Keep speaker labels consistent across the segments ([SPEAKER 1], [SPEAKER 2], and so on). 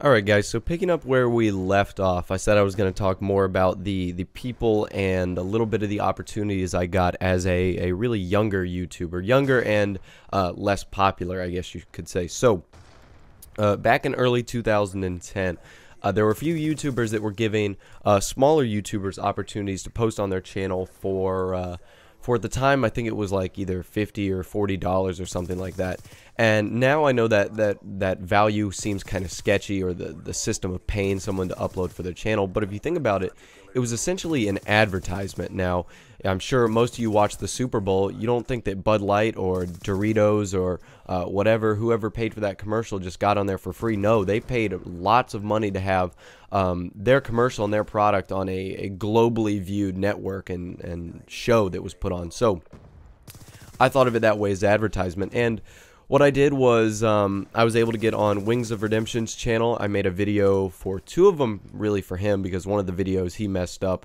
[SPEAKER 1] Alright guys, so picking up where we left off, I said I was going to talk more about the people and a little bit of the opportunities I got as a really younger YouTuber. Younger and less popular, I guess you could say. So, back in early 2010, there were a few YouTubers that were giving smaller YouTubers opportunities to post on their channel for at the time, I think it was like either $50 or $40 or something like that. And now I know that value seems kind of sketchy, or the system of paying someone to upload for their channel. But if you think about it, it was essentially an advertisement. Now, I'm sure most of you watch the Super Bowl. You don't think that Bud Light or Doritos or whoever paid for that commercial just got on there for free. No, they paid lots of money to have their commercial and their product on a globally viewed network and show that was put on. So I thought of it that way, as advertisement. And what I did was I was able to get on Wings of Redemption's channel. I made a video for two of them, really for him, because one of the videos he messed up.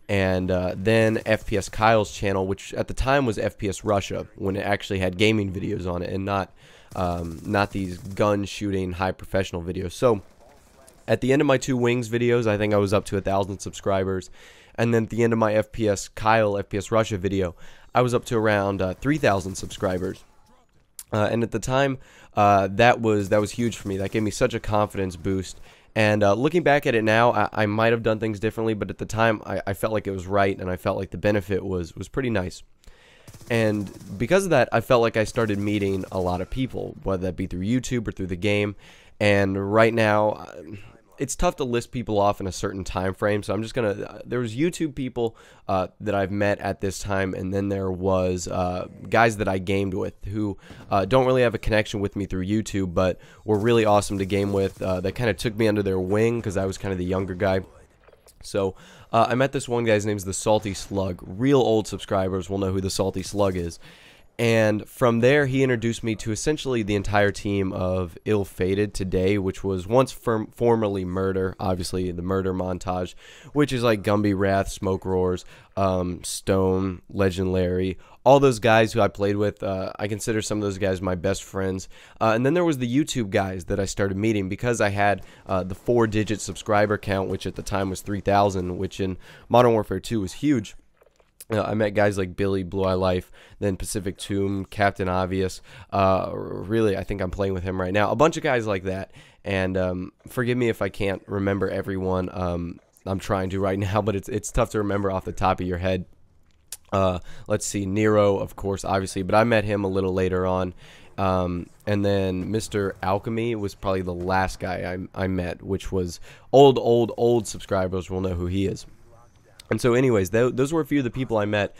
[SPEAKER 1] And then FPS Kyle's channel, which at the time was FPS Russia, when it actually had gaming videos on it and not these gun shooting high professional videos. So at the end of my two Wings videos, I think I was up to 1,000 subscribers. And then at the end of my FPS Kyle, FPS Russia video, I was up to around 3,000 subscribers. And at the time, that was huge for me. That gave me such a confidence boost. And looking back at it now, I might have done things differently, but at the time, I felt like it was right, and I felt like the benefit was pretty nice. And because of that, I felt like I started meeting a lot of people, whether that be through YouTube or through the game. And right now, it's tough to list people off in a certain time frame, so I'm just gonna. There was YouTube people that I've met at this time, and then there was guys that I gamed with who don't really have a connection with me through YouTube, but were really awesome to game with. That kind of took me under their wing because I was kind of the younger guy. So I met this one guy. His name's the Salty Slug. Real old subscribers will know who the Salty Slug is. And from there, he introduced me to essentially the entire team of Ill Fated today, which was once formerly Murder, obviously the Murder montage, which is like Gumby Wrath, Smoke Roars, Stone, Legend Larry, all those guys who I played with. I consider some of those guys my best friends. And then there was the YouTube guys that I started meeting because I had the 4-digit subscriber count, which at the time was 3,000, which in Modern Warfare 2 was huge. I met guys like Billy, Blue Eye Life, then Pacific Tomb, Captain Obvious. Really, I think I'm playing with him right now. A bunch of guys like that. And forgive me if I can't remember everyone. I'm trying to right now, but it's tough to remember off the top of your head. Let's see, Nero, of course, obviously, but I met him a little later on. And then Mr. Alchemy was probably the last guy I met, which was old subscribers will know who he is. And so anyways, those were a few of the people I met,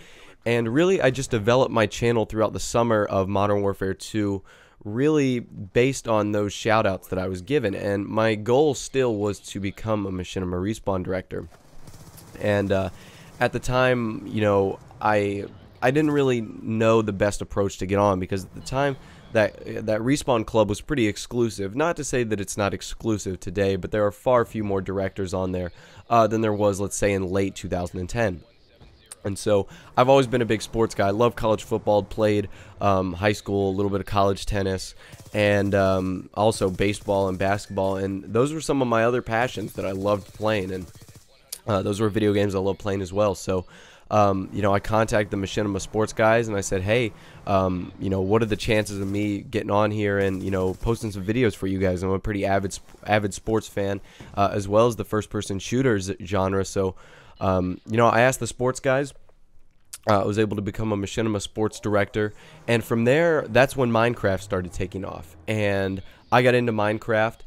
[SPEAKER 1] and really I just developed my channel throughout the summer of Modern Warfare 2, really based on those shoutouts that I was given. And my goal still was to become a Machinima respawn director. And at the time, you know, I didn't really know the best approach to get on, because at the time that Respawn Club was pretty exclusive. Not to say that it's not exclusive today, but there are far few more directors on there than there was, let's say, in late 2010. And so I've always been a big sports guy. I love college football, played high school, a little bit of college tennis, and also baseball and basketball. And those were some of my other passions that I loved playing. And those were video games I love playing as well. So you know, I contacted the Machinima sports guys and I said, hey, you know, what are the chances of me getting on here and, you know, posting some videos for you guys? I'm a pretty avid sports fan, as well as the first-person shooters genre. So, you know, I asked the sports guys. I was able to become a Machinima sports director. And from there, that's when Minecraft started taking off. And I got into Minecraft.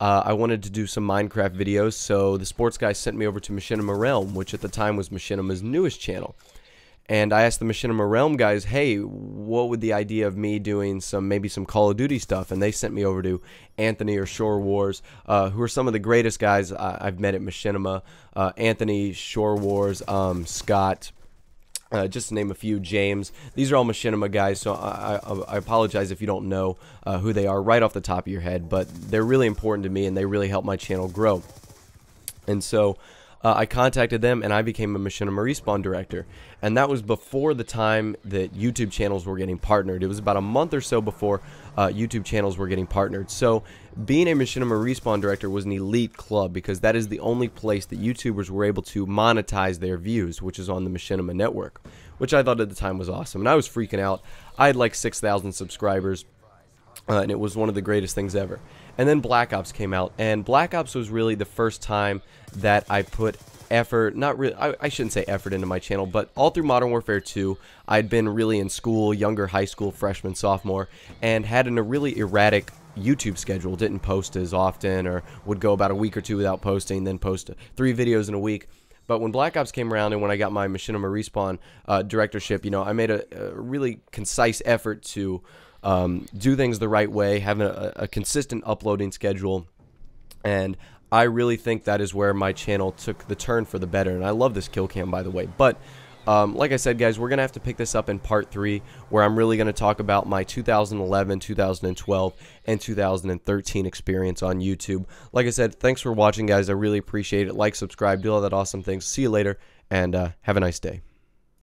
[SPEAKER 1] I wanted to do some Minecraft videos, so the sports guy sent me over to Machinima Realm, which at the time was Machinima's newest channel. And I asked the Machinima Realm guys, hey, what would the idea of me doing maybe some Call of Duty stuff? And they sent me over to Anthony or Shore Wars, who are some of the greatest guys I've met at Machinima. Anthony, Shore Wars, Scott, just to name a few, James. These are all Machinima guys, so I apologize if you don't know who they are right off the top of your head, but they're really important to me, and they really help my channel grow. And so I contacted them and I became a Machinima Respawn director. And that was before the time that YouTube channels were getting partnered. It was about a month or so before YouTube channels were getting partnered. So being a Machinima Respawn director was an elite club, because that is the only place that YouTubers were able to monetize their views, which is on the Machinima network, which I thought at the time was awesome. And I was freaking out. I had like 6,000 subscribers. And it was one of the greatest things ever. And then Black Ops came out, and Black Ops was really the first time that I put effort, not really, I shouldn't say effort into my channel, but all through Modern Warfare 2, I'd been really in school, younger high school, freshman, sophomore, and had a really erratic YouTube schedule. Didn't post as often, or would go about a week or two without posting, then post 3 videos in a week. But when Black Ops came around and when I got my Machinima Respawn directorship, you know, I made a really concise effort to do things the right way, having a consistent uploading schedule, and I really think that is where my channel took the turn for the better. And I love this kill cam, by the way. But like I said, guys, we're going to have to pick this up in part 3, where I'm really going to talk about my 2011, 2012, and 2013 experience on YouTube. Like I said, thanks for watching, guys. I really appreciate it. Like, subscribe, do all that awesome things. See you later, and have a nice day.